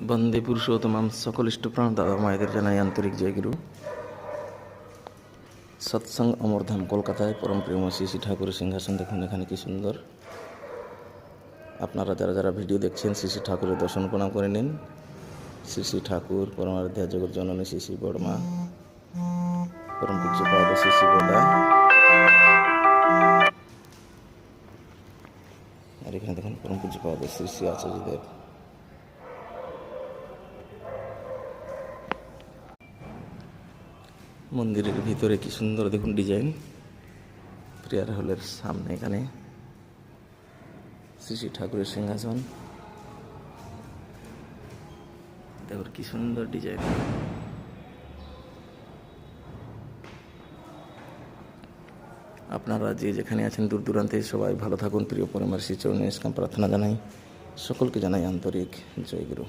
বন্দে পুরুষোত্তমাম সকল ইষ্টপ্রাণ দাদা মায়েদের জানাই আন্তরিক জয়গুরু। সৎসঙ্গ অমরধাম কলকাতায় পরম প্রিয় শ্রী শ্রী ঠাকুরের সিংহাসন দেখুন এখানে কি সুন্দর। আপনারা যারা যারা ভিডিও দেখছেন শ্রী শ্রী ঠাকুরের দর্শন প্রণাম করে নিন। শ্রী শ্রী ঠাকুর পরমারাধ্যা জগৎ জননী শ্রী শ্রী বড়মা পরম পূজ্যপাদ শ্রী শ্রী বড়া। আর এখানে দেখুন পরম পূজ্যপাদ শ্রী শ্রী আচার্যদেব। মন্দিরের ভিতরে কি সুন্দর দেখুন ডিজাইন। প্রেয়ার হলের সামনে এখানে শ্রী শ্রী ঠাকুরের সিংহাসন দেখুন কি সুন্দর ডিজাইন। আপনারা যে যেখানে আছেন দূর দূরান্তে সবাই ভালো থাকুন। প্রিয় পরমার শ্রী চরণে নিষ্কাম প্রার্থনা জানাই। সকলকে জানাই আন্তরিক জয় গুরু।